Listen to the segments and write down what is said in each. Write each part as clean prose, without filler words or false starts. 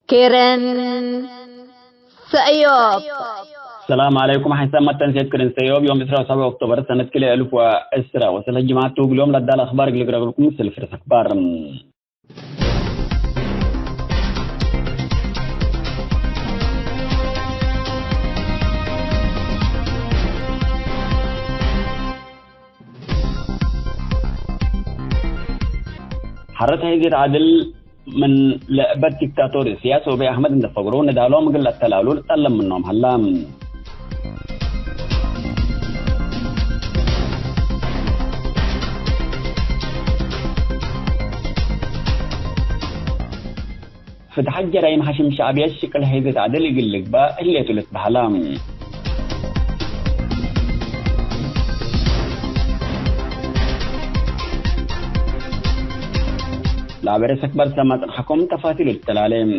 كيرن سأيوب. السلام عليكم. حسام متن سيد كرن سيوب يوم 7 أكتوبر سنة كل 1010 وصل الجماعة توق اليوم لدى الأخبار اللي قرأ لكم سلفر أخبار. حرت هيدي عادل من لعبة ديكتاتور السياسة وبي أحمد ندفقرون ندالهم قل التلالول تألم منهم هلام. فتح الجرائم حشم شعبية الشكل هيدي عادل يقول لك با اللي تلت بهلام. لا برسك برسمة الحكم تفاصيل التلاليم.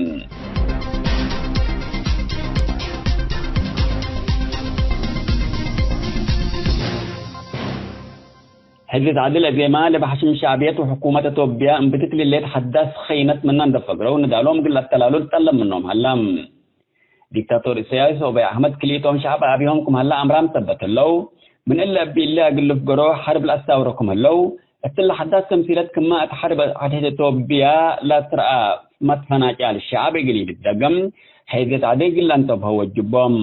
حزب عادل أزيما لبحشم شعبية وحكومة توبيا انبتت اللي تحدث خينت منن دفقروا ندالهم قل التلالول تلم منهم هلام. ديكتاتور السياسي وبي أحمد كليتهم شعب أبيهمكم هلا أمرام تبت اللو من إلا بالله قل فقروا حرب الأستاوركم اللو أتلا حدث تمثيلات كما أتحرب عدد توبيا لا ترى مدفنات على الشعب قليل الدقم حيث عدد قل أنتب هو الجبام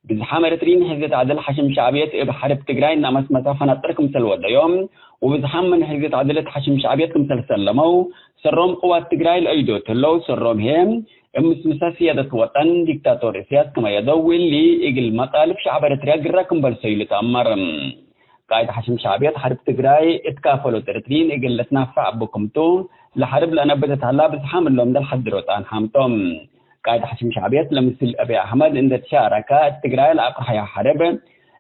بزحام رترين حيث عدل حشم شعبية بحرب تقراي نامس مسافة نتركم سلوى يوم وبزحام من حيث عدلت حشم شعبية مثل سلموا سرهم قوات تقراي الأيدوت اللو سرهم هم مسمسا سيادة وطن ديكتاتور سياسة كما يدوي اللي إقل مطالب شعب رتريا قراكم بالسيلة أمر قائد حشم شعبية حرب تقراي اتكافلوا ترترين إقل لتنافع بكمتو لحرب لأنا بتتهلا بزحام اللوم ده الحد روتان حامتم قائد حشم شعبية لمثل أبي أحمد عند تشاركة تقراي الأقرح يا حرب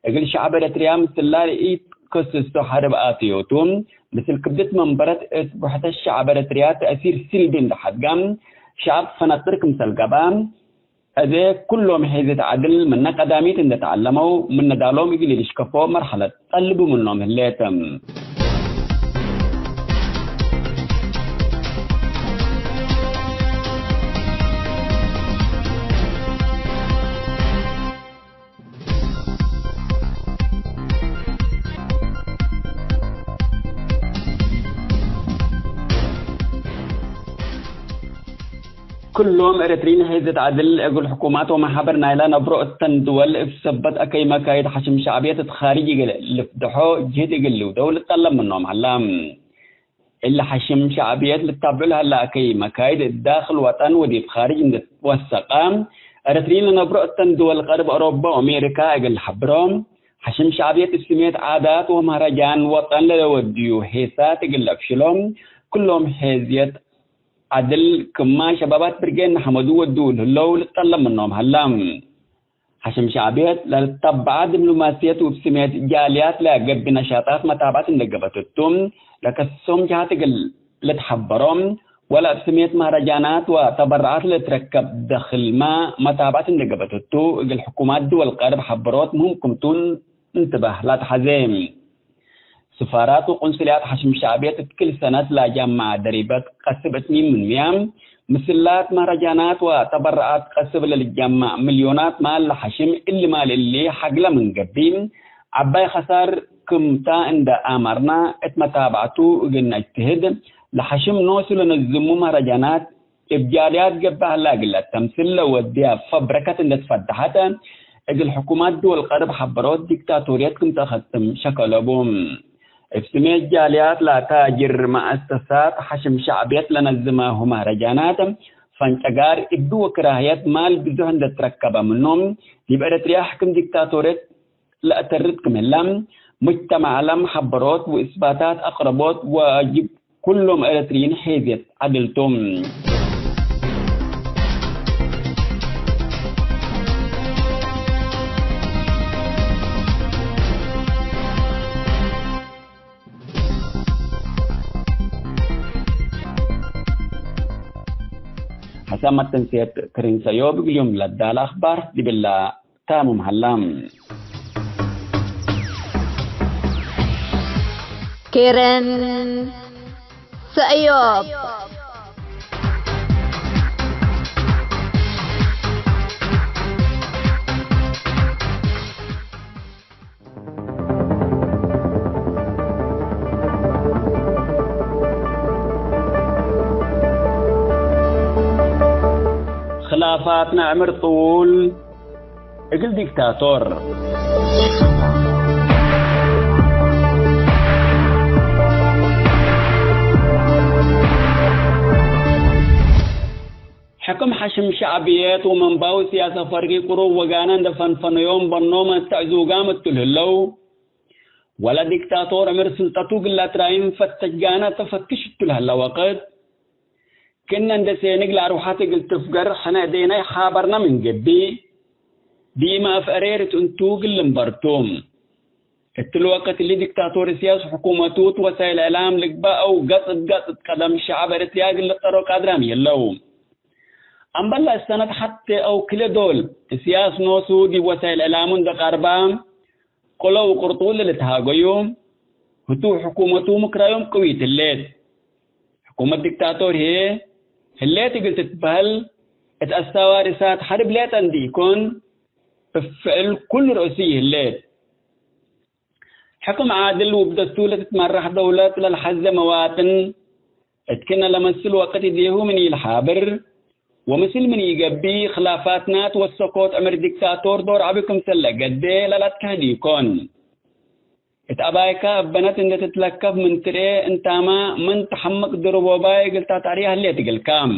إقل شعب رتريا مثل لا إيت كسستو حرب آتيوتون مثل كبدت منبرة بحث الشعب رتريا تأثير سلبي لحد قام شعب فنطرق مثل قبام أذا كلهم حيزة عدل من قداميت إن تعلموا من ندالهم يجي يشكفوا مرحلة طلبوا منهم هلاتم. كلهم إريتريين هيزة عدل يقول حكومات ومحابر نايلا نبرو التندول إفسبت أكي مكايد حشم شعبية تخارجي لفدحو جهد يقلوا دولة طلب منهم علام إلا حشم شعبية للتابعوا لها لا أكي مكايد الداخل وطن ودي خارج والسقام إريتريين نبرو التندول غرب أوروبا وأمريكا يقول حبرهم حشم شعبية السمية عادات ومهرجان وطن لوديو هيسات يقول أفشلهم كلهم هيزية عدل كما شبابات برجين حمدو ودول لو لطلب منهم هلام حشم شعبيات للتبع دبلوماسية وبسميات جاليات لقب نشاطات متابعات نقبت التم لكسهم جهات لتحبرهم ولا بسميات مهرجانات وتبرعات لتركب داخل ما متابعات نقبت التو الحكومات دول قارب حبرات ممكن تون انتبه لا تحزم سفارات وقنصليات حشم شعبية كل سنة لا جمع دريبات قسبت من ميام مسلات مهرجانات وتبرعات قسب للجمع مليونات مال لحشم اللي مال اللي حقله من قبيم عباي خسار كمتا عند أمرنا اتمتابعتو قلنا اجتهد لحشم نوصل نزمو مهرجانات إبجاليات قبها لا قلت تمثل وديها فبركة اللي تفتحت الحكومات دول قرب حبرات ديكتاتوريات كمتا ختم شكلهم افتمي الجاليات لا تاجر مؤسسات حشم شعبيات لنزمه مهرجانات فانتقار ابدو كراهيات مال بدون تركب منهم يبقى رتريا حكم ديكتاتوريت لا تردكم اللم مجتمع لم حبرات واثباتات اقربات واجب كلهم اريتريين حيزيت عدلتم. حسام التنسيق كرين سيوب اليوم لدى الأخبار دي بالله تامم هلام. كيرن سأيوب. خلافاتنا عمر طول اقل ديكتاتور. حكم حشم شعبيات ومن باو سياسة فرقي قروب وقانا دفن فنيوم برنوم التعزو قامت تلهلو ولا ديكتاتور عمر سلطتو قلت رايم فتجانا تفتشت تلهلا وقت كنا ندسينك لعروحاتي قلت فقر حنا دينا حابرنا من قبي ديما افقريرت انتو قل مبرتوم الوقت اللي ديكتاتور سياس حكومتوت وسائل اعلام لقبا او قطت قدم الشعب ارتياق اللي اختاروا قادرام يلو ام بلا السنة حتى او كل دول سياس نوسو دي وسائل اعلام دقاربام قلو قرطول لتهاقيوم هتو حكومتو مكرايوم قويت الليت حكومة ديكتاتور هي الليت قلت تبهل اتأستوى رسات حرب ليت انديكون بفعل كل رؤسيه الليت حكم عادل وبدستولة تتمرح دولات للحزة مواتن اتكنا لمثل وقت ديهو من الحابر ومثل من يقبي خلافاتنا والسقوط عمر ديكتاتور دور عبكم سلة قدي للا تكهديكون اتقبايكا بنات انت تتلكف من تري انتاما من تحمق دربوباي قلتا تعريها اللي تقل كام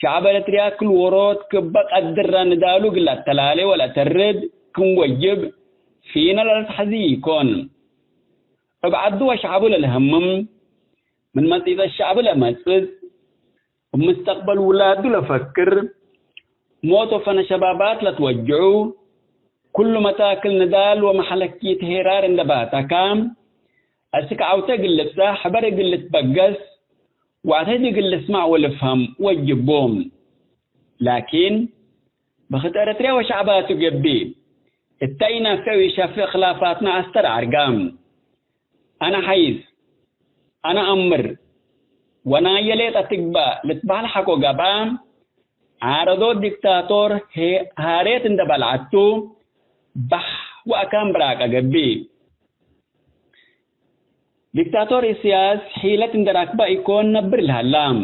شعب الاتريا كل ورود كبق قدر ندالو قلت تلالي ولا ترد كم وجب فينا للا تحزيكون ابعدوا شعبو للهمم من منطقة الشعب لمسد ومستقبل ولاده لفكر موتو فنا شبابات لتوجعوا كل متاكل ندال ومحلكية هيرار اندباتا كام أسك عوتا قلت ساح حبر قلت بقس وعتهدي قلت اسمع والفهم وجبوم لكن بخط ارتريا وشعباتو قبي التاينا فيوي شافي خلافاتنا استر عرقام أنا حيز أنا أمر وانا يليت اتقبا لتبال حقو قبام عارضو ديكتاتور هاريت اندبال عدتو بح واكام براك اقبي ديكتاتور السياس حيلة اندراك با يكون نبر الهلام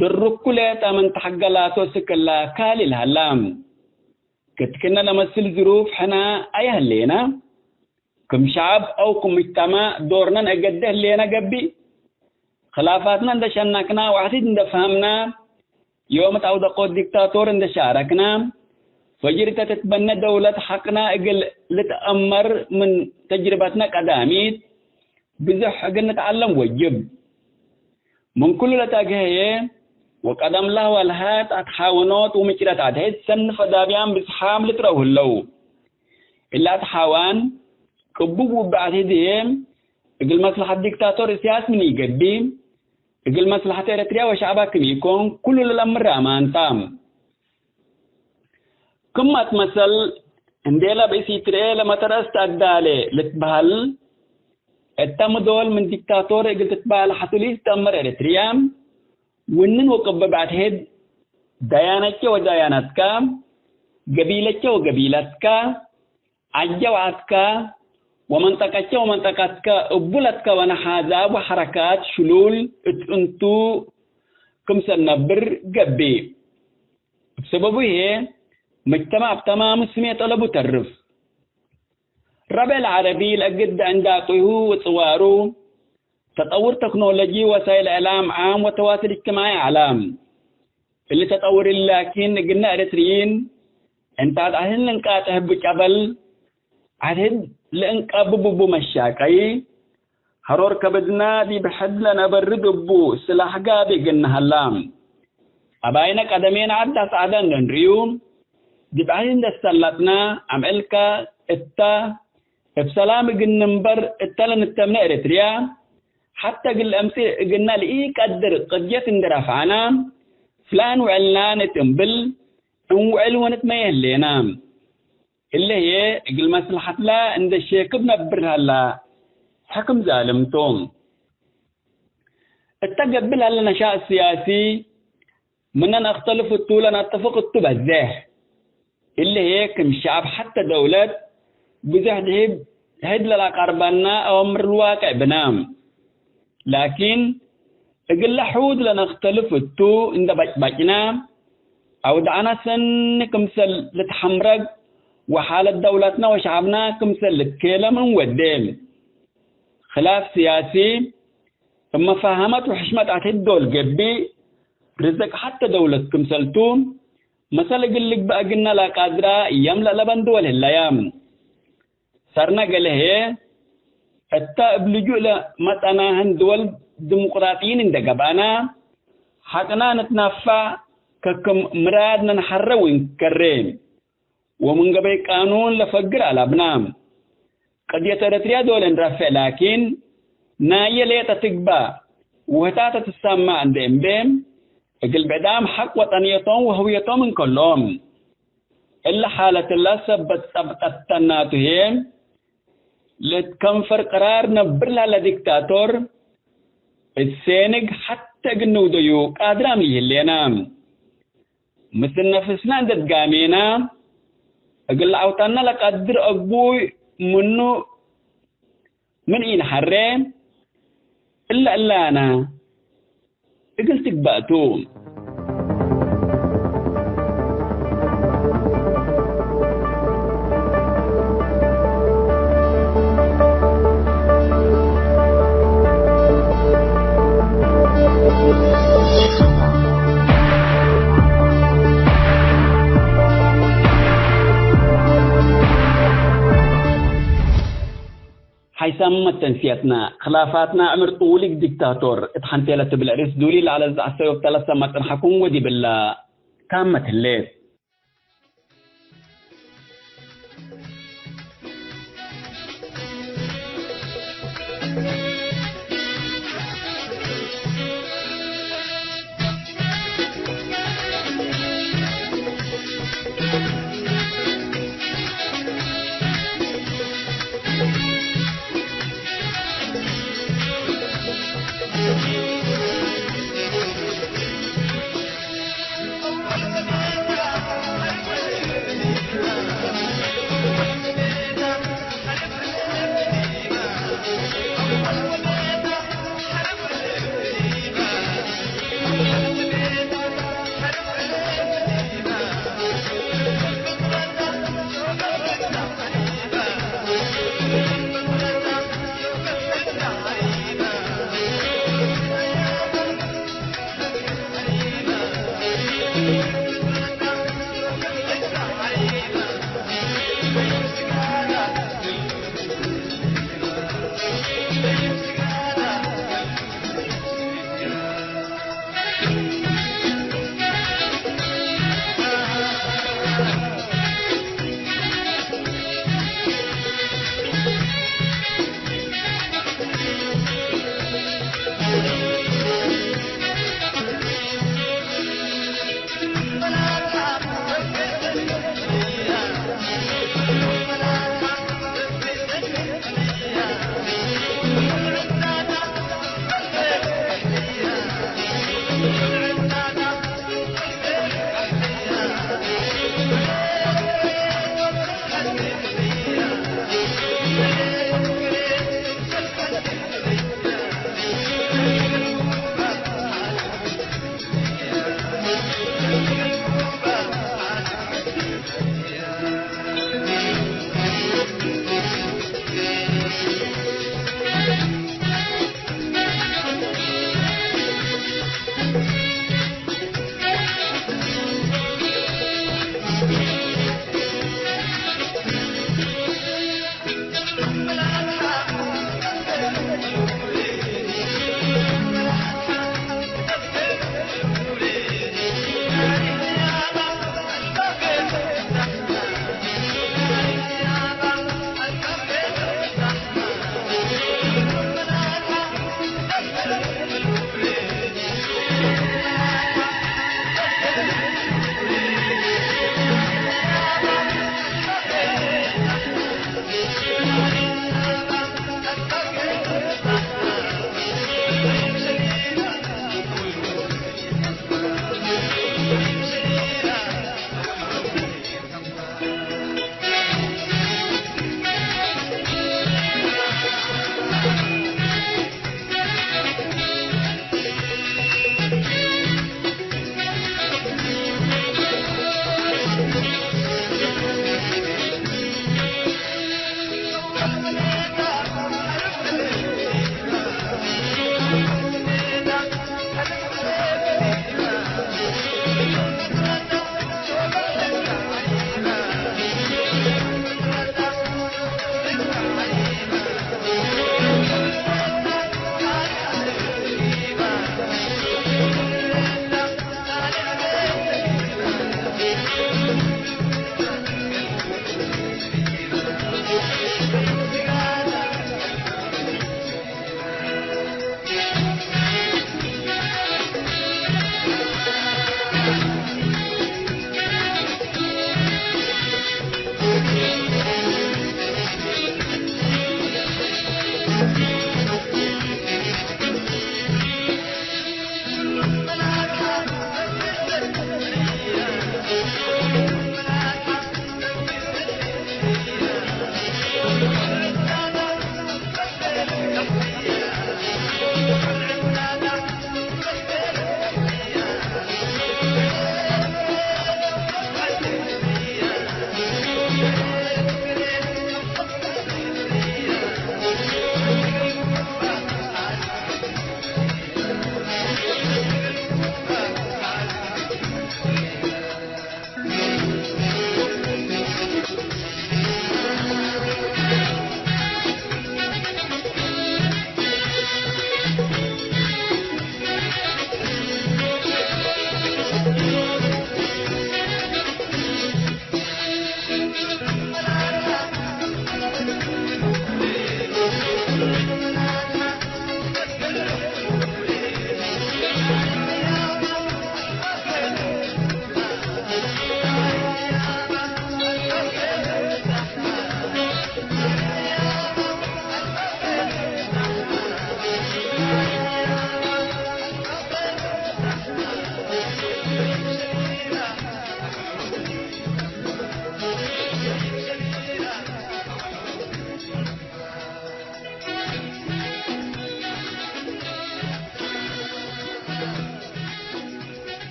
دركوليت امن تحقلاتو سكلا كالي الهلام كتكنا لمثل ظروف حنا ايه لينا كم شعب او كم مجتمع دورنا اقده لينا قبي خلافاتنا اند شنكنا وعتيد اند فهمنا يوم تعودقو الدكتاتور اند شاركنا فجرت تتبنى دولة حقنا اقل لتأمر من تجربتنا قداميت بزح قلنا نتعلم وجب من كل لتاقهي وقدم الله والهات اتحاونات ومجرات عدهد سن فدابيان بسحام لتروه اللو إلا اتحاوان كبوب بعدهدهم اقل مصلحة الدكتاتور السياس من يقدم اقل مصلحة اريتريا وشعبها كم يكون كل الامر امان تام كما تمثل انديلا بيسي تري لما ترست الدالي لتبهل التم دول من دكتاتور اقل تتبهل حتوليس تأمر اريتريا ونن وقب بعد هيد ديانتك وديانتك قبيلتك وقبيلتك عجواتك ومنطقتك ومنطقتك أبولتك ونحازاب وحركات شلول انتو كم سنبر قبي بسببه هي مجتمع بتمام اسمية طلبو ترف ربع العربي لقد عنداته وصواره تطور تكنولوجي وسائل اعلام عام وتواصل اجتماعي علام اللي تطور لكن قلنا اريتريين انت عهد لنقاته بقبل عهد لانقاب بو مشاكي هرور كبدنا دي بحد لنا برد بو سلاح قابي قلنا هلام أباينا قدمين عدى سعدان نريوم دي بعدين دستلتنا عملكا اتا بسلام قلنا نبر اتا لنتمنى اريتريا حتى قل امسي قلنا لإيه قدر قد جت اندرافعنا فلان وعلان تنبل وعلوانت ما يهلينام اللي هي قل مصلحة لا عند الشيك بنبرها لا حكم ظالمتهم التقبل على النشاء السياسي مننا نختلف الطول نتفق التبزه اللي هي كم شعب حتى دولة بزهد هيد للأقربنا أو أمر الواقع بنام لكن اقل حود لنختلف التو عند بجنا او دعنا سن كمثل لتحمرق وحالة دولتنا وشعبنا كمثل لتكيلة من ودين خلاف سياسي ثم فهمت وحشمت عتدول قبي رزق حتى دولة كمثلتون مثلا قل لك بقى قلنا لا قادرة يملأ لبن دول الأيام صرنا قال هي التائب لجوء لمتنا هندول ديمقراطيين عند قبانا حقنا نتنفع ككم مرادنا نحروين كرين ومن قبل قانون لفقر على ابنام قد يترتريا دول نرفع لكن نايا ليتا تقبا وهتاتا تسمع عند امبيم اقل بعدام حق وطنيتهم وهويتهم من كلهم إلا حالة الله سبت التناتهم لتكنفر قرار نبر لها ديكتاتور السينق حتى قنو ديو قادرام يهلينا مثل نفسنا عند قامينا اقل عوطانا لقدر أقبوي منو من إين حرين إلا أنا اقل تقبأتو حيسمى تنسيتنا خلافاتنا عمر طولك ديكتاتور اتحنتي لتبلعرس دولي على الزعسي وبتلا سمت نحكم ودي بالله كامة الليل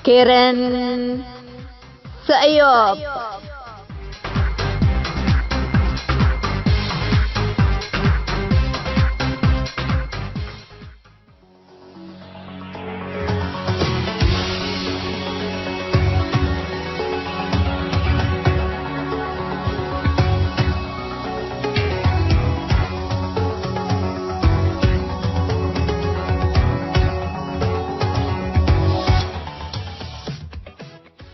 كيرن سأيوب.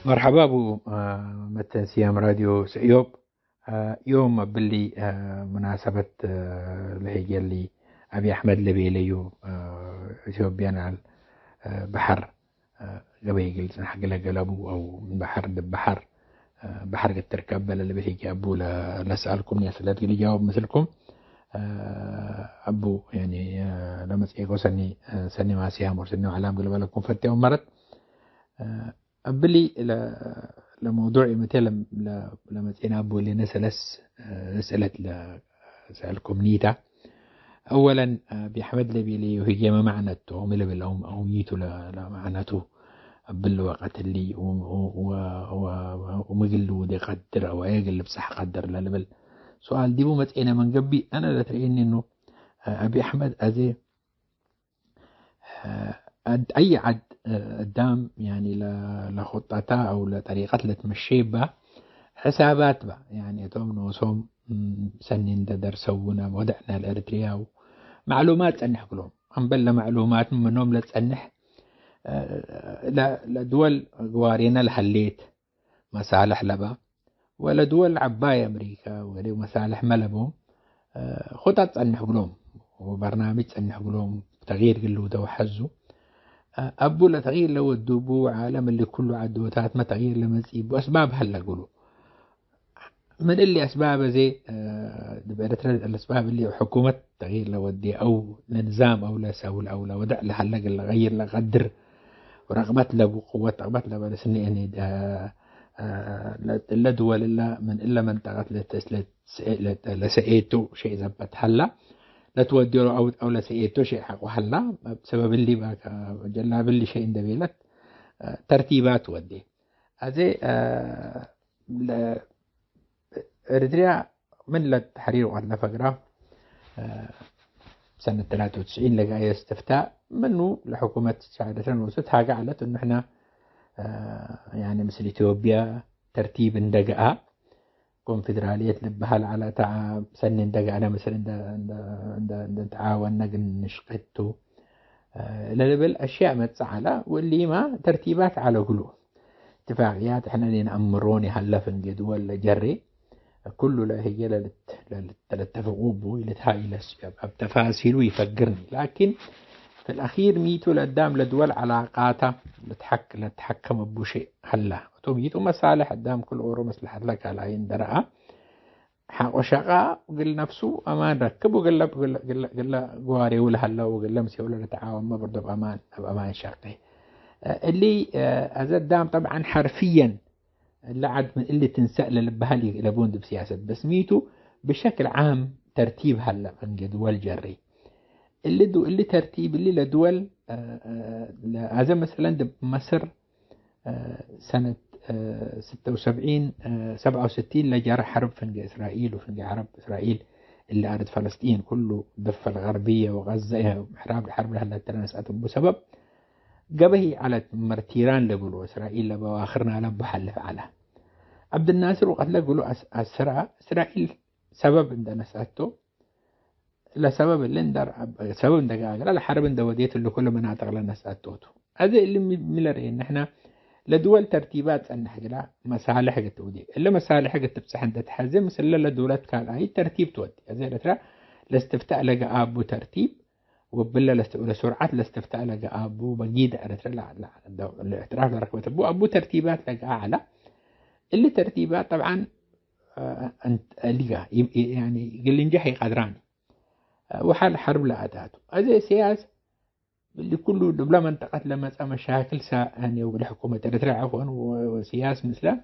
مرحبا ابو متن سيام راديو سعيوب. يوم باللي مناسبة لهي اللي ابي احمد لبيليو اثيوبيان على بحر قبيل حق قلبو او من بحر لبحر بحر قد تركب اللي بيجي ابو لاسالكم يا سلات اللي جاوب مثلكم ابو يعني لما تيجوا سني ما سيام ورسني علام قلب لكم فتي ومرت أبلي لموضوع مثلا لما تينا أبو اللي نسألة لسألكم نيتا. أولا بحمد لبي لي وهي ما معناته وملا بالأم أو نيته لمعناته بالوقت اللي ومقلو دي قدر أو أيقل بصح قدر لا بل سؤال دي بو متينا من قبي أنا لا تريني إنه أبي أحمد أزي أي عد قدام يعني لخطتها أو لطريقة لتمشي بها حسابات بها يعني توم نوصوم سنين درسونا ودعنا الأريتريا معلومات أنح كلهم هم بلا معلومات منهم لتسنح لدول قوارينا لحليت مصالح لبا ولا دول عباية أمريكا وغير مصالح ملبهم خطط أنح كلهم وبرنامج أنح كلهم تغيير قلو ده وحزو أبو لا تغيير لو الدبو عالم اللي كله عدوتات ما تغيير لمزيب وأسباب هلا قولوا من اللي أسباب زي الأسباب اللي حكومة تغيير لو ودي أو نظام أو لا سول أو لا ودع لحلا اللي غير لقدر ورغبت له قوة رغبت له بس يعني لا دول إلا من تغت لسئيتو شيء زبط حلا لا تودي أو لا سئيتو شيء حق حلا بسبب اللي باك جلاب اللي شيء دبيلت ترتيبات ودي هذه إريتريا من التحرير وعندنا فقرة سنة 93 لقى استفتاء منه لحكومة سعادة الوسط حاجة قالت إنه إحنا يعني مثل إثيوبيا ترتيب دقة كونفدرالية لبها على سن دقة أنا مثل إن تعاون نشقته للبل أشياء متسعلة واللي ما ترتيبات على قلوب اتفاقيات إحنا اللي نأمروني هلا في الجدول جري كله لا هي للتفقوا بو إلى بتفاصيل ويفكرني لكن في الأخير ميتوا لقدام لدول علاقاتها لتحكم بشيء هلا وتميتوا مصالح قدام كل أورو مصلحة لك على عين درعة حق وشقاء وقل نفسه أمان ركب وقل قواري ولا هلا وقل مسي ولا نتعاون ما برضو بأمان شاقي اللي هذا الدام طبعا حرفيا لعد من اللي تنسأل لبهالي لبوند بسياسة بس ميتو بشكل عام ترتيب هلا من جدول جري اللي ترتيب اللي لدول هذا مثلا مصر سنة 76 67 لجرى حرب في إسرائيل وفي حرب إسرائيل اللي أرد فلسطين كله الضفة الغربية وغزة محراب الحرب لهلا ترى نسأتهم بسبب قبهي على مرتيران لقولوا إسرائيل لبواخرنا لبو حلف على عبد الناصر وقت لقولوا إسرائيل سبب عندنا سأتو لا سبب اللي ندر سبب دقائق لا الحرب وديت اللي كل مناطق لنا سأتوتو هذا اللي ملر إن إحنا لدول ترتيبات أن حجلا مصالح حق تودي إلا مصالح حق تبصح عند تحزم مثل لدولات كان هاي ترتيب تودي زي ترى لاستفتاء لقى أبو ترتيب وبلا لسرعة الاستفتاء لقى أبو بجيد أرترى لا الاعتراف لركبة أبو ترتيبات لقى أعلى اللي ترتيبات طبعا أنت لقى يعني قل نجحي قدراني وحال حرب لا أداته هذا سياسة اللي كله بلا منطقة لما مشاكل يعني والحكومة ترترى عفوا وسياسة مثله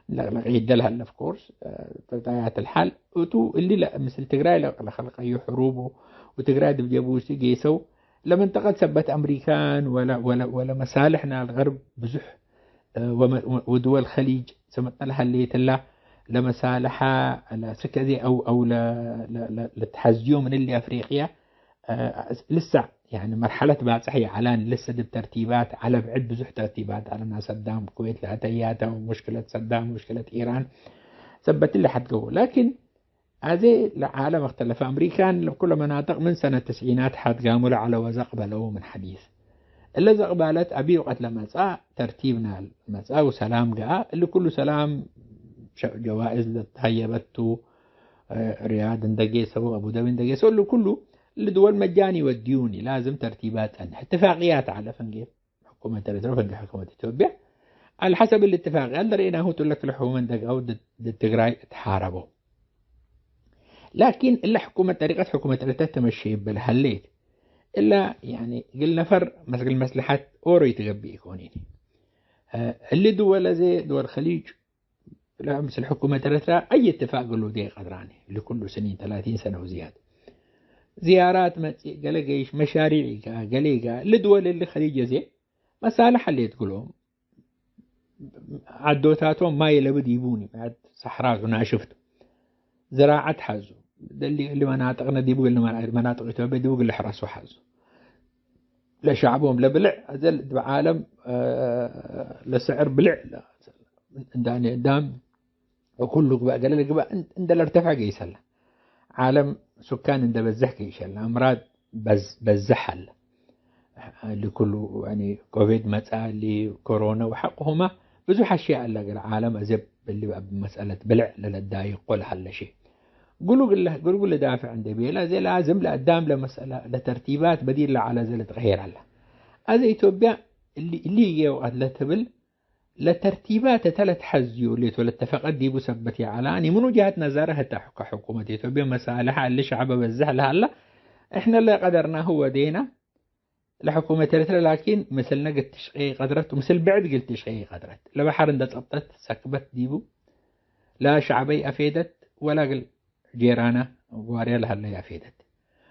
لا يدلها لها في كورس بطبيعة الحال وتو اللي لا مثل تجراي لا خلق أي حروب وتجراي بجيبوش جيسو لما انتقد سبت أمريكان ولا مصالحنا الغرب بزح ودول الخليج سمت لها اللي تلا لمصالحها لسكذي أو لتحزيو من اللي أفريقيا لسه يعني مرحلة بعد صحيح علان لسه دي بترتيبات على بعد بزح ترتيبات على ناس صدام الكويت لأتياته ومشكلة صدام ومشكلة إيران ثبت اللي حتقوه لكن هذه العالم اختلف أمريكان كل مناطق من سنة التسعينات حتقاموا على وزقبلوا من حديث اللي زقبالت أبي وقت لما ساء ترتيبنا المساء وسلام جاء اللي كله سلام جوائز لتهيبته رياض اندقيسه أبو دابي اندقيسه اللي كله الدول مجاني والديوني لازم ترتيبات اتفاقيات على فنجيب حكومة الاتفاق حكومة إثيوبيا على حسب الاتفاق قال رأيناه تقول لك الحكومة أو التجراي تحاربوا لكن إلا حكومة طريقة حكومة الاتفاق تمشي بالهليت إلا يعني قلنا فر مثل المصلحة أوري تقبي يكونيني اللي دول زي دول الخليج لا مثل حكومة الاتفاق أي اتفاق قالوا دي قدراني لكل سنين 30 سنة وزيادة زيارات قلقيش مشاريع قلقة لدول اللي خليج زي مصالح اللي تقولهم عدوتاتهم ما يلبد يبوني بعد صحراء وناشفته زراعة حزو اللي مناطقنا دي بقول مناطق إثيوبيا دي بقول حرس وحزو لشعبهم لبلع هذا بعالم لسعر بلع داني قدام وكله قال لك بقى عند الارتفاع يسلا عالم سكان عند بزح يشلا أمراض بزحل اللي كله يعني كوفيد مثلا اللي كورونا وحقهما بزح أشياء اللي العالم أزب اللي بقى بمسألة بلع للدايق ولا حل شيء قولوا له دافع عند بيلا زي لازم لقدام لمسألة لترتيبات بديلة على زي تغيير على هذا إثيوبيا اللي يجي وقت لا تبل لترتيبات ثلاث حزيو اللي تولتفقت دي بسبتي على أني من وجهة نظرها كحكومة إثيوبيا مصالحها اللي شعب بزحلها هلا إحنا اللي قدرنا هو دينا لحكومة إريتريا لكن مثلنا قد تشقي قدرت ومثل بعد قلت تشقي قدرت لا بحر اندت قطت سكبت ديبو لا شعبي أفيدت ولا قل جيرانه واريا لها اللي أفيدت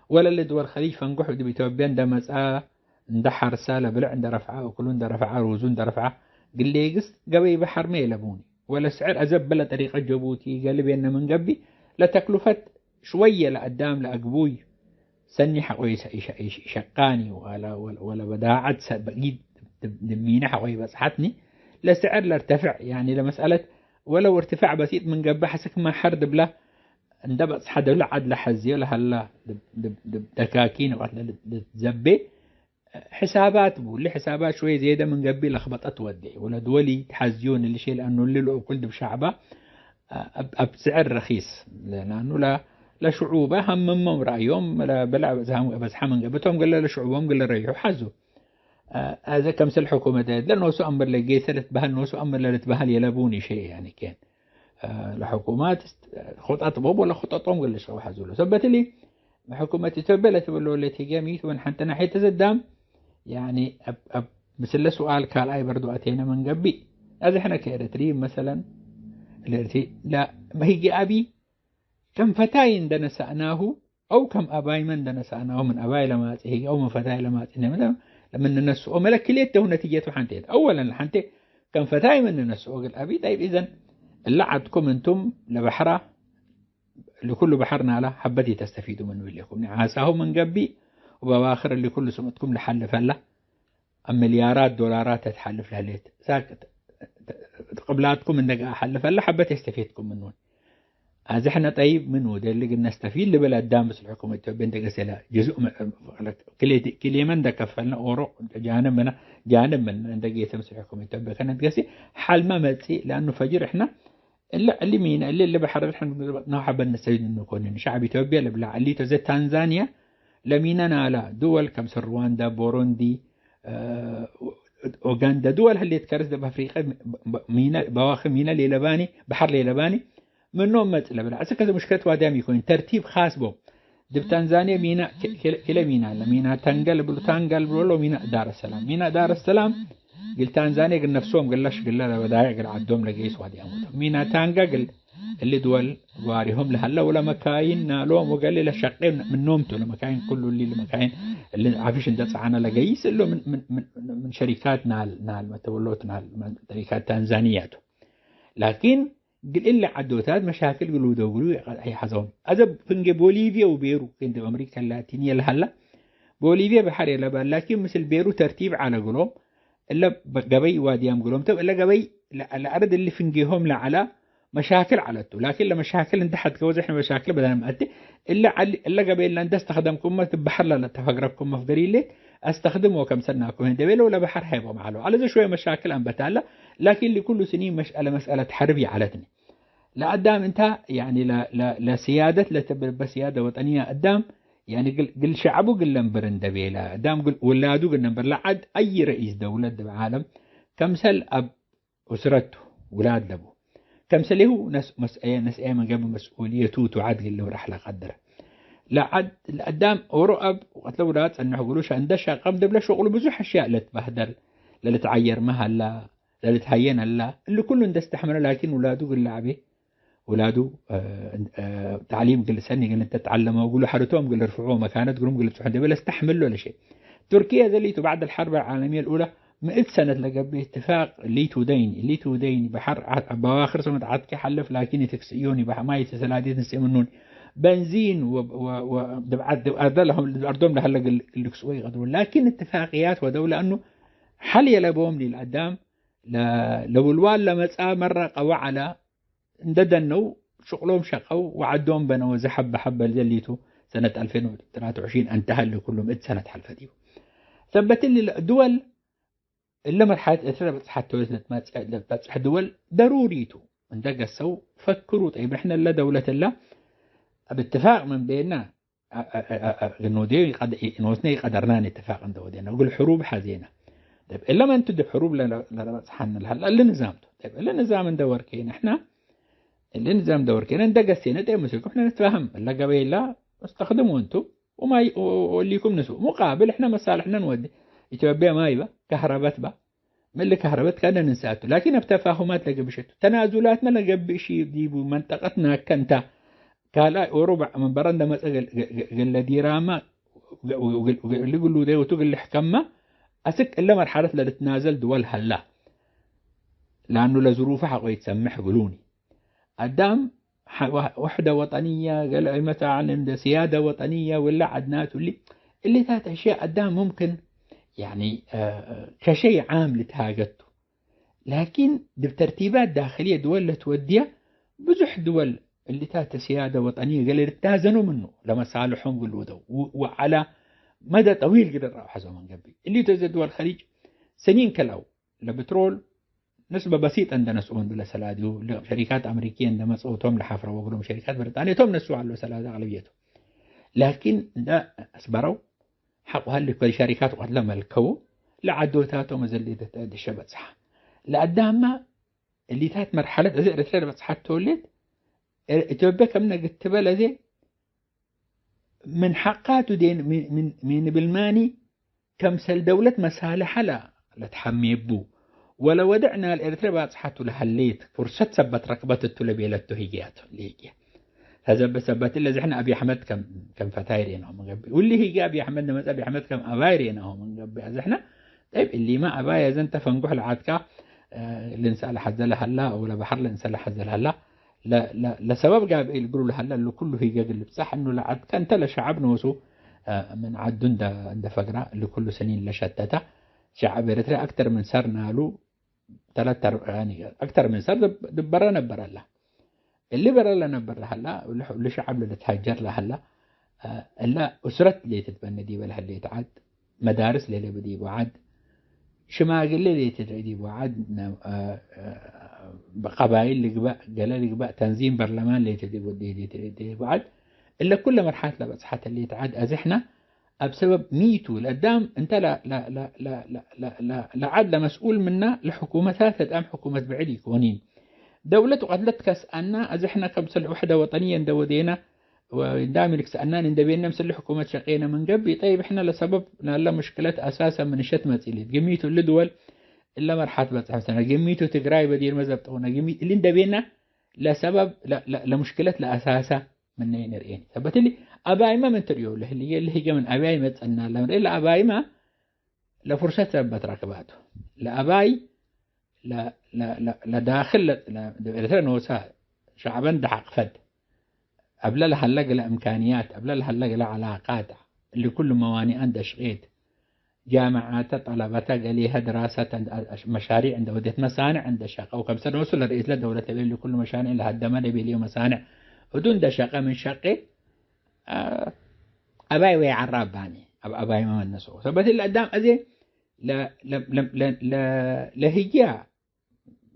ولا اللي دول الخليج فنقحوا دي بإثيوبيا عندما مسألة ندحر رسالة بلع عند رفعة وكلون دا رفعة روزون دا رفعة قل لي قص قبي بحر ما يلبوني ولا سعر أزب بلا طريقة جبوتي قال لي بيننا من قبي لا تكلفت شوية لقدام لأقبوي سني حقوي شقاني ولا بداعت بقيد دمينا حقوي بس حتني لا سعر لا ارتفع يعني لمسألة ولو ارتفاع بسيط من قبل حسك ما حرد بلا اندبس حدا ولا عاد لحزي ولا هلا دكاكين وقت لتزبي حسابات اللي حسابات شوي زيادة من قبل لخبطت ودي ولا دولي تحزيون اللي شيء لأنه اللي له كل بشعبه بسعر رخيص لأنه لا شعوبة هم من رأيهم لا بلع بس حمن قبتهم قال لا شعوبهم قال ريحوا حزوا هذا كم سل حكومة لأنه سو أمر لقي سلت بهال نو سو أمر لت بهال يلبوني شيء يعني كان الحكومات خطط بوب ولا خططهم قال لي شو حزوا سبت لي حكومة إثيوبيا تقولوا اللي تجاميت ونحنت ناحية تزدام يعني مثل سؤال قال أي برضو أتينا من قبي هذا إحنا كإريتريين مثلا الإريتري لا ما هي أبي كم فتاين دنا سأناه أو كم أباي من دنا سأناه من أباي لما هي أو من فتاي لما مثلا لما الناس أو ملكليته نتيجة حنتين أولا الحنتين كم فتاي من الناس أو الأبي طيب إذن اللي عدكم أنتم لبحرة لكل بحرنا على حبتي تستفيدوا منه لكم عاساه من قبي وبواخر اللي كل سمتكم لحل فلا مليارات دولارات تتحلف لها ليت ساكت قبلاتكم إنك أحلف هلا حبت يستفيدكم منه هذا إحنا طيب منه ده اللي قلنا نستفيد لبلد دامس الحكومة بنت قسلا جزء كل من ده كفلنا أورو جانب من عندك يتمس الحكومة كانت قسي حال ما متسي لأنه فجر إحنا اللي مين اللي بحر إحنا نحب نستفيد منه كون شعب إثيوبيا اللي بلا اللي تزي تنزانيا لمينا لا دول كمس رواندا بوروندي أوغندا دول اللي تكرس بأفريقيا مينا بواخر مينا ليلباني بحر ليلباني منهم مثلا بلا أسا كذا مشكلة وادام يكون ترتيب خاص بهم دب تنزانيا مينا كلا مينا تنقل بلو مينا دار السلام مينا دار السلام قل تنزانيا قل نفسهم قل لا بدايع قل عدهم لقيس وادي أموت مينا تانقا قل اللي دول واريهم لهلا ولا مكاين نالوم وقال لي لشقين من نومته لمكاين كله اللي مكاين اللي عارفش انت صعنا لقيس له من شركات نال ما تقولوت نال شركات تنزانيات لكن قل إلا عدوتات مشاكل قلوا هي حزون أذا فنج بوليفيا وبيرو كنت أمريكا اللاتينية لهلا بوليفيا بحر لبان لكن مثل بيرو ترتيب على قلوم إلا قبي واديام قلوم طب إلا قبي الأرض اللي فنجيهم لعلى مشاكل على لكن لما مشاكل انت حتجوز احنا مشاكل بدل ما أدي إلا قبل أن تستخدمكم ما تبحر لا تفقركم في قريلة استخدمه كم سناكم هند بيلو ولا بحر هيبقى معلو على ذا شوية مشاكل أن بتالا لكن لكل سنين مسألة حربي علتني لا قدام انت يعني لا سيادة لا تبقى سيادة وطنية قدام يعني قل شعبه قل نمبر اندبيلا قدام قل ولاده قل نمبر لا عد أي رئيس دولة بالعالم كمثل أب أسرته ولاد لبو كمثل له ناس من قبل مسؤوليته تعد قل راح لا قدره لا عد قدام أب وقتل أولاد أنه يقولوش عندها قام دبلا شغله بزح أشياء لا تبهدل لا تغير مهلا لا تهين لا اللي كله ده استحمله لكن ولاده قل لعبه ولاده تعليم قل سني قل انت تتعلموا وقولوا حرتهم قل ارفعوه مكانه تقولون قل تحدي ولا استحملوا ولا شيء تركيا ذليته بعد الحرب العالمية الأولى 100 سنة لقى اتفاق اللي توديني بحر بواخر سنة عاد حلف لكن تكسيوني ما يتسلادين نسيمنون بنزين وبعد أذلهم الأردن لهلا الكسوي غدرون لكن اتفاقيات ودولة أنه حل يلبوهم للقدام لو الوال لما مرة قوى على انددنوا شغلهم شقوا وعدهم بنوا زحب حبة لجليته سنة 2023 انتهى لكلهم 100 سنة حلفة ديو ثبت لي الدول اللي مرحلة إثرة حتى وزنت ما تصح دول ضروريته عندك السو فكروا طيب إحنا لا دولة لا باتفاق من بيننا إنه دي قدرنا نتفاق عند ودينا نقول حروب حزينة طيب إلا ما أنتوا حروب لا صحنا لهلا اللي نظامته طيب اللي نظام ندور كين إحنا اللي نظام دور كين عندك السنة طيب مسكوا إحنا نتفاهم لا قبيل لا استخدموا أنتوا وما والليكم نسوا مقابل إحنا مصالحنا نودي إثيوبيا ما يبقى كهربات بقى من اللي كهربات كان ننساته لكن بتفاهمات لقى بشتو تنازلات ما لقى بشيء يجيبوا منطقتنا كنتا كلا وربع من برند ما قال ديراما واللي يقولوا ده وتقول اللي حكمه أسك إلا مرحلة لا تتنازل دول هلا لأنه لظروفها حقوا يتسمح قولوني قدام وحدة وطنية قال متى عن سيادة وطنية ولا عدنات اللي ثلاث أشياء قدام ممكن يعني كشيء عام لتهاجته لكن بترتيبات داخلية دول اللي توديها بزح دول اللي ثلاث سيادة وطنية قال يتازنوا منه لمصالحهم قلوده وعلى مدى طويل قدر راح حزوا من قبل اللي تزد دول الخليج سنين كلاو لبترول نسبة بسيطة عندنا سؤون دول سلاديو شركات أمريكية عندما صوتهم لحفرة وقولهم شركات بريطانية توم نسوا على سلاد أغلبيته لكن ده أسبروا حقوا هل كل شركات وقت لما الكو لعدوتاتو مزلدة الشبت صح لقدام اللي تات مرحلة زي رتلة بس حتى تولد إثيوبيا كمنا قتبة لذي من حقاته دين من بالماني كمسل دولة مسالحة لا تحمي بو ولا ودعنا الإرترا بعد حتى لحليت فرصة ثبت رقبة التلبية للتهيجات ليجي هذا بسبت اللي زحنا أبي أحمد كم فتايرين هم من قبل واللي هي أبي أحمد نمت أبي أحمد كم أبايرين هم من قبل زحنا طيب اللي ما أبايا زنت فنقول العادكة اللي نسأل حزل هلا ولا بحر اللي نسأل حزل هلا لا لسبب جاب يقولوا له هلا اللي كله هي قال بصح إنه لعد كان تلا شعب نوسو من عدون ده فقرة اللي كل سنين لشتته شعب إريتريا أكثر من سر نالو يعني أكثر من سر برا نبر الله اللي برا لا نبر هلا واللي شعب اللي تهجر له هلا إلا أسرة اللي تتبنى دي ولا اللي تعد مدارس اللي بدي وعد شماغ اللي تدي وعد قبائل اللي جبا جلال جبا تنظيم برلمان اللي تدي وعد إلا كل مرحلة لبصحة اللي تعد أزحنا بسبب ميتو لقدام أنت لا عاد مسؤول منا لحكومتها تدعم حكومة بعيد يكونين دولة قتلت كاس أنا أزحنا كمسل وحدة وطنية دودينا ودائما لك سألنا ندبينا مسل حكومة شقينا من قبل طيب إحنا لسبب لا مشكلات أساسا من الشتمة اللي جميتو لدول إلا مرحلة بس حسنا جميتو تجراي بدير مزبط هنا جميت اللي ندبينا لسبب لا مشكلة لأساسا من نرئين ثبت لي أباي ما من تريو اللي هي من أباي ما تسألنا لما إلا أباي ما لفرصة ثبت ركباته لأباي لا داخل لا نوسا شعبا دحق فد قبل لها هلقى لإمكانيات قبل لها هلقى لعلاقات اللي كل موانئ عنده شغيت جامعات طلبتها قاليها دراسة مشاريع عنده وديت مصانع عنده شقة وكم سنة وصل الرئيس لدولة اللي كل مشاريع لها الدمان يبي مصانع ودون ده شقة من شقة أباي ويعرب باني أباي ما من نسوه ثبت اللي قدام أزي لا هي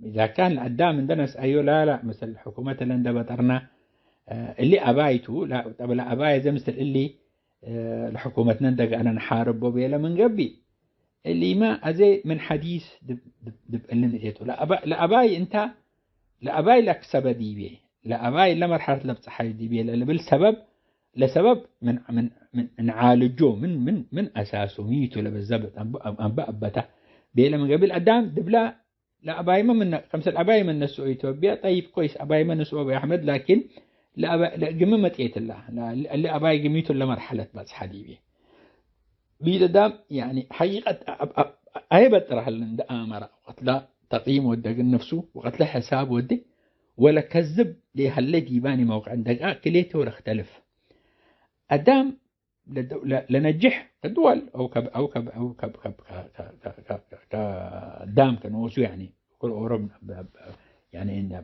إذا كان القدام من دنس أيوه لا مثل الحكومات اللي عندها بطرنا اللي أبايته لا طب لا أباي زي مثل اللي الحكومتنا ندق أنا نحارب وبيلا من قبي اللي ما أزي من حديث دب اللي نجيته لا أباي أنت لا أباي لك سبب دي بيه لا أباي لا مرحلة لبصحة دي بيه لا بالسبب لسبب من نعالجه من أساسه ميته لبالزبط أنبأبته بيلا من قبل قدام دبلا لا أباي ما من خمسة الأباي من نسوا إثيوبيا طيب كويس أباي ما نسوا أبي أحمد لكن لا جمة إيت الله اللي أباي جميته لمرحلة بس حديبي بيدام يعني حقيقة أيبت رح لند آمر وقتلا تقييم ودق نفسه وقتلا حساب ودي ولا كذب لهلا ديباني موقع عندك كليته ولا اختلف أدام لنجح الدول أو كدام كانوا يعني كل أوروبا يعني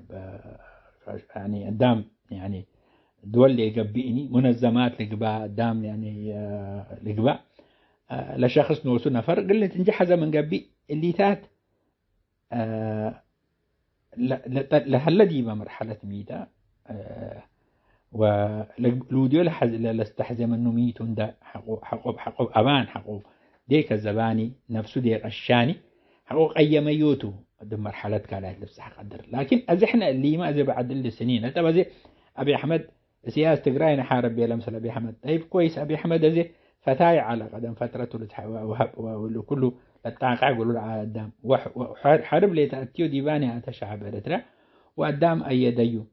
قدام يعني دول اللي يقبئني منظمات لقباء قدام يعني لقباء لشخص نوسو نفر قلت نجح هذا من قبئ اللي تات لهلا دي مرحلة ميتا ولوديو لاستحزم منه ميتون ده حقوق أبان حقوق ديك الزباني نفسه دير الشاني حقوق أي ميوتو ده مرحلة كالات لبس حقدر لكن أزحنا اللي ما أزي بعد السنين أنت بزي أبي أحمد سياسة تقرأي حارب بيا لمسل أبي أحمد طيب كويس أبي أحمد أزي فتاي على قدم فترة وكله التعاقع يقولوا على قدام وحارب لي تأتيو ديباني أتشعب إريتريا وقدام أي ديو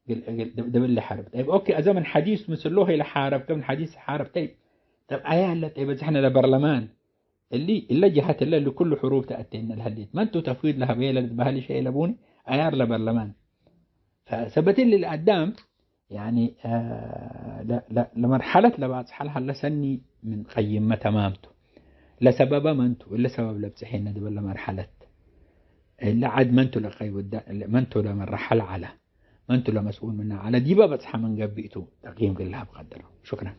ده اللي حارب طيب أوكي أزمن حديث مثل له إلى حارب كم حديث حارب طيب أيها طيب إحنا لبرلمان اللي جهات اللي كل حروب تأتينا الهديت ما أنتوا تفويض لها بيلا بهالي شيء لبوني أيار لبرلمان فثبت لي القدام يعني لا لمرحلة لبعض حالها لسني من قيمة تمامته لسبب ما أنتوا إلا سبب لبسحين ده ولا مرحلة إلا عاد ما أنتوا لقيود ما أنتوا لمرحلة على ما أنتوا لمسؤول منها على دي بقى بتصحى من قبيتوا تقييم كلها بقدره شكرا.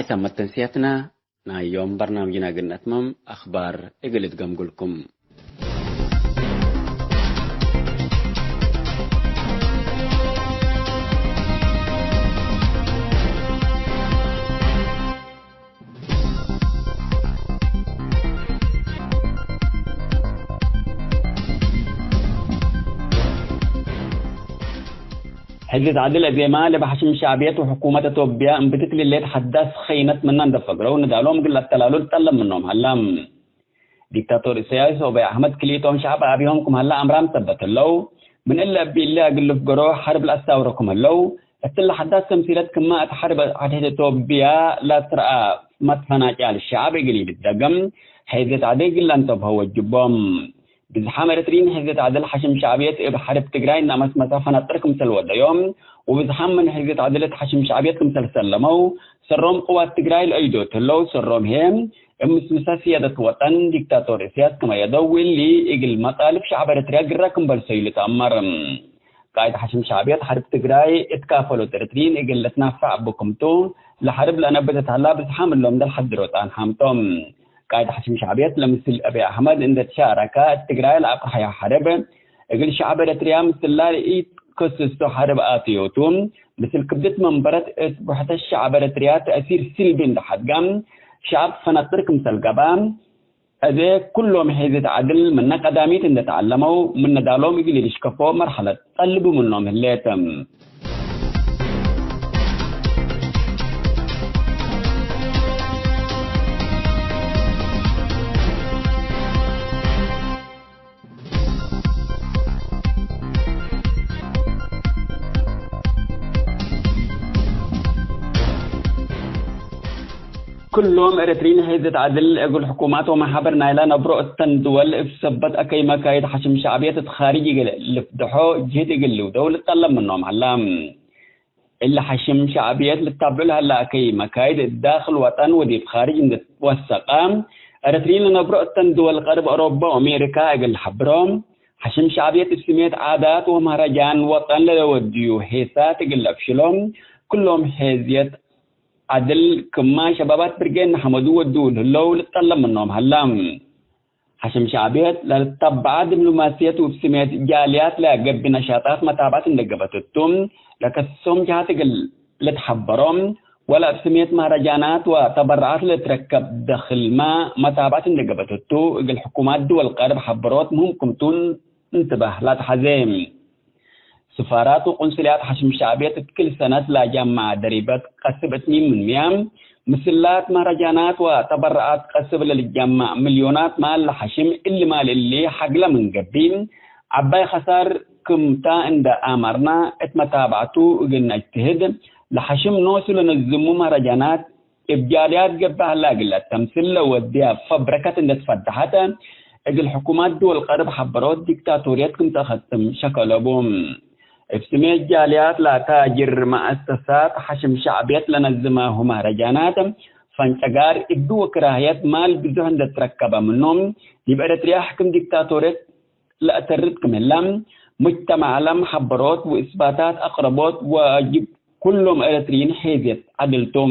حيث تنسيتنا يوم برنامجنا قلنا تمام أخبار إقلت قمقلكم. حزب عدل أزيما لبحشم شعبية وحكومة توبيا انبتت اللي تحدث خينت مننا ندفقروا ندعلهم قل التلالول تلم منهم هلا ديكتاتور سياسي وبي أحمد كليتهم شعب أبيهم كم هلا أمرام ثبت اللو من إلا بالله قل فقروا حرب الأستاوركم اللو التلا حدث تمثيلات كما تحارب عدد توبيا لا ترى ما تفناج على الشعب قليل الدقم حزب عدل قل أنتم هو الجبام بزحام إريتريين حزب عدل حشم شعبية بحرب تجراي نامس مسافة نتركم سلوى اليوم وبزحام من حزب عدل حشم شعبية كم سلموا سرهم قوات تجراي الأيدوت اللو سرهم هم مسمسا سيادة وطن ديكتاتور سياسة كما يدول لي إجل مطالب شعب إريتريا جراكم بالسيلة أمر قائد حشم شعبية حرب تجراي اتكافلوا إريتريين إجل لتنافع بكمتو لحرب لأنا بتتهلا بزحام اللهم ده الحد روتان حامتهم قائد حشم شعبية لمثل أبي أحمد عند شاركة تجراي الأقحى حرب إجل شعب إريتريا مثل لا إيد كسستو حرب آتيوتهم مثل كبدت منبرة بحث الشعب إريتريا تأثير سلبي لحد قام شعب فنطرق مثل قبام هذا كلهم حيزة عدل من قداميت إن تعلموا من ندالهم يجي يشكفوا مرحلة طلبوا منهم الليتم كلهم إريتريين حيزة عدل أقول حكومات ومحابر نايلا نبرو التندول إفسبت أكي مكايد حشم شعبية خارجي لفدحو جهد يقلوا دولة طلب منهم علام إلا حشم شعبية للتابع لها لا أكي مكايد الداخل وطن ودي خارج والسقام إريتريين نبرو التندول قرب أوروبا وأمريكا أقل حبرهم حشم شعبية سميت عادات ومهرجان وطن لوديو هيسات أقل أفشلهم كلهم حيزية عدل كما شبابات برجين حمدو ودول لو لطلب منهم هلام حشم شعبيات للتبع دبلوماسية وبسميت جاليات لقب نشاطات متابعات نقبتتهم لكسهم جهات لتحبرهم ولا بسميت مهرجانات وتبرعات لتركب دخل ما متابعات نقبتتو الحكومات دول قارب حبروت مهم تون انتبه لا تحزم سفارات وقنصليات حشم شعبية كل سنة لا جمع دريبات قسبت من ميام مسلات مهرجانات وتبرعات قسب للجمع مليونات مال لحشم اللي مال اللي حقله من قبين عباي خسار كمتا عند أمرنا اتمتابعتو قلنا اجتهد لحشم نوصل نزمو مهرجانات إبجاليات قبها لا قلت تمثل وديها فبركة عند تفتحت الحكومات دول قرب حبروت ديكتاتوريات كمتا ختم شكلهم افسمي الجاليات لا تاجر مؤسسات حشم شعبيات لنزمه مهرجانات فانشغار ابدو وكراهيات مال بزهن تركب منهم يبقى إريتريا حكم ديكتاتوريات لا تردكم اللام مجتمع لم حبروت وإثباتات أقربوت واجب كلهم إريتريين حيزيت عدلتم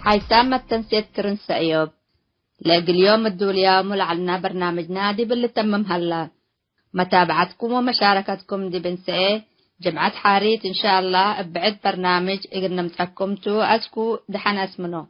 حيثام التنسيق كرنس أيوب لاقي اليوم الدوليا ملعلنا برنامج نادي باللي تمم هلا متابعتكم ومشاركتكم دي بنسئة جمعة حاريت إن شاء الله بعد برنامج إقرنا متحكمتو أسكو دحنا اسمنو